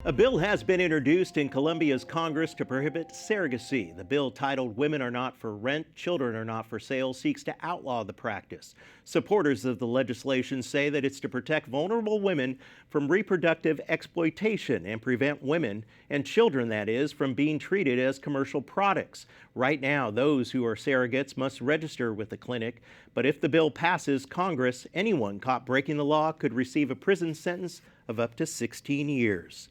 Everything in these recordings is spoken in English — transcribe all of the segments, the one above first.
A bill has been introduced in Colombia's Congress to prohibit surrogacy. The bill, titled Women Are Not for Rent, Children Are Not for Sale, seeks to outlaw the practice. Supporters of the legislation say that it's to protect vulnerable women from reproductive exploitation and prevent women, and children that is, from being treated as commercial products. Right now, those who are surrogates must register with the clinic, but if the bill passes Congress, anyone caught breaking the law could receive a prison sentence of up to 16 years.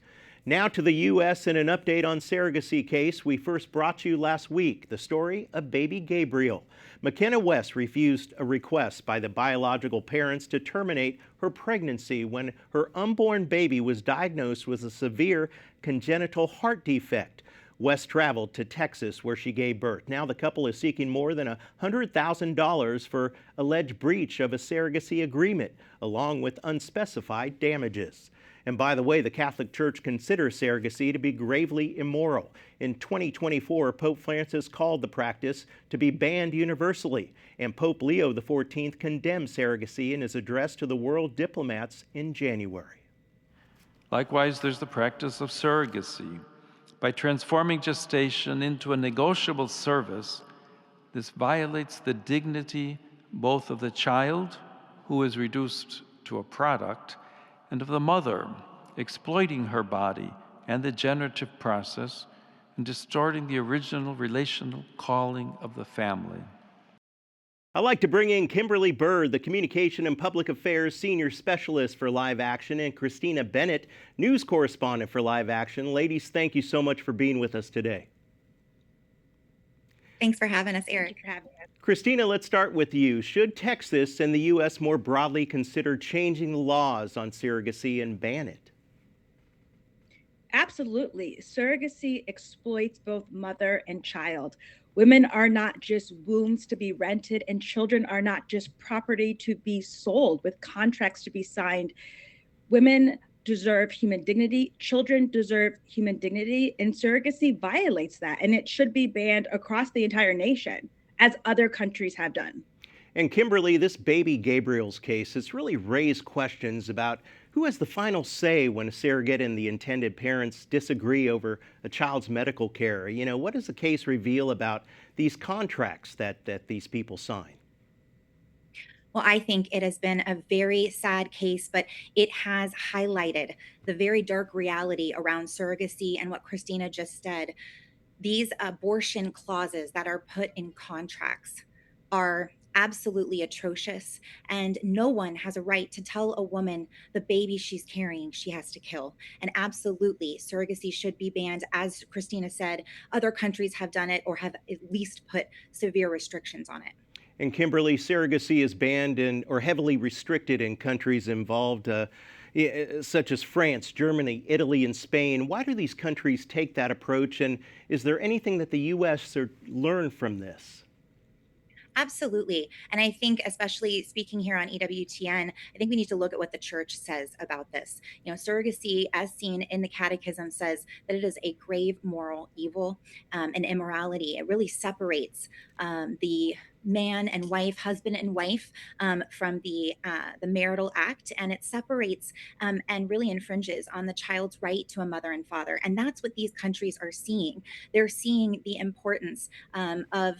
Now to the U.S. and an update on surrogacy case we first brought you last week, the story of baby Gabriel. McKenna West refused a request by the biological parents to terminate her pregnancy when her unborn baby was diagnosed with a severe congenital heart defect. West traveled to Texas where she gave birth. Now the couple is seeking more than $100,000 for alleged breach of a surrogacy agreement, along with unspecified damages. And by the way, the Catholic Church considers surrogacy to be gravely immoral. In 2024, Pope Francis called the practice to be banned universally, and Pope Leo XIV condemned surrogacy in his address to the world diplomats in January. Likewise, there's the practice of surrogacy. By transforming gestation into a negotiable service, this violates the dignity both of the child, who is reduced to a product, and of the mother, exploiting her body and the generative process and distorting the original relational calling of the family. I'd like to bring in Kimberly Bird, the Communication and Public Affairs Senior Specialist for Live Action, and Christina Bennett, News Correspondent for Live Action. Ladies, thank you so much for being with us today. Thanks for having us, Eric. Christina, let's start with you. Should Texas and the U.S. more broadly consider changing the laws on surrogacy and ban it? Absolutely. Surrogacy exploits both mother and child. Women are not just wombs to be rented, and children are not just property to be sold with contracts to be signed. Women deserve human dignity. Children deserve human dignity, and surrogacy violates that, and it should be banned across the entire nation, as other countries have done. And Kimberly, this baby Gabriel's case has really raised questions about who has the final say when a surrogate and the intended parents disagree over a child's medical care. You know, what does the case reveal about these contracts that these people sign? Well, I think it has been a very sad case, but it has highlighted the very dark reality around surrogacy and what Christina just said. These abortion clauses that are put in contracts are absolutely atrocious, and no one has a right to tell a woman the baby she's carrying she has to kill. And absolutely, surrogacy should be banned. As Christina said, other countries have done it or have at least put severe restrictions on it. And Kimberly, surrogacy is banned or heavily restricted in countries involved such as France, Germany, Italy, and Spain. Why do these countries take that approach, and is there anything that the U.S. learn from this? Absolutely. And I think, especially speaking here on EWTN, I think we need to look at what the church says about this. You know, surrogacy, as seen in the catechism, says that it is a grave moral evil and immorality. It really separates the man and wife, husband and wife, from the marital act, and it separates and really infringes on the child's right to a mother and father. And that's what these countries are seeing. They're seeing the importance of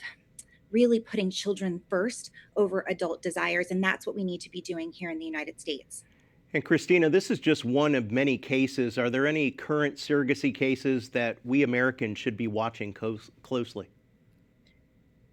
really putting children first over adult desires. And that's what we need to be doing here in the United States. And Christina, this is just one of many cases. Are there any current surrogacy cases that we Americans should be watching closely?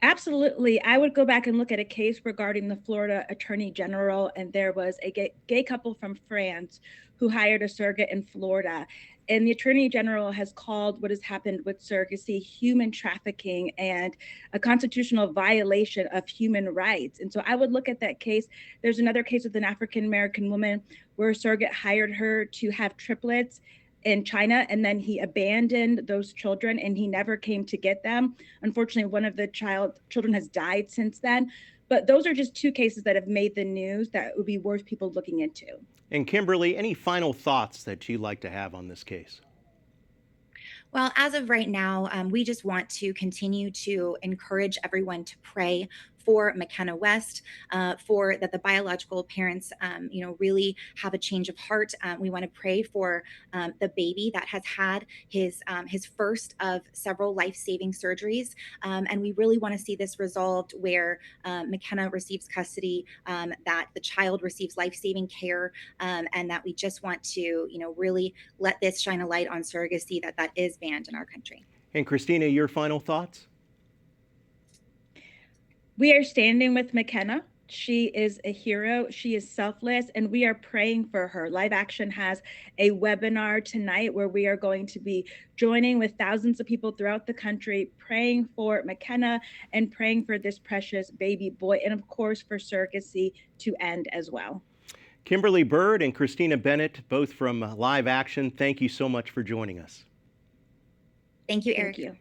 Absolutely. I would go back and look at a case regarding the Florida Attorney General, and there was a gay couple from France who hired a surrogate in Florida. And the Attorney General has called what has happened with surrogacy human trafficking and a constitutional violation of human rights. And so I would look at that case. There's another case with an African-American woman where a surrogate hired her to have triplets in China, and then he abandoned those children and he never came to get them. Unfortunately, one of the children has died since then. But those are just two cases that have made the news that would be worth people looking into. And Kimberly, any final thoughts that you'd like to have on this case? Well, as of right now, we just want to continue to encourage everyone to pray for McKenna West, for that the biological parents, really have a change of heart. We want to pray for the baby that has had his first of several life-saving surgeries, and we really want to see this resolved where McKenna receives custody, that the child receives life-saving care, and that we just want to, really let this shine a light on surrogacy that is banned in our country. And Christina, your final thoughts? We are standing with McKenna. She is a hero. She is selfless, and we are praying for her. Live Action has a webinar tonight where we are going to be joining with thousands of people throughout the country, praying for McKenna and praying for this precious baby boy, and of course for surrogacy to end as well. Kimberly Bird and Christina Bennett, both from Live Action, thank you so much for joining us. Thank you, Eric. Thank you.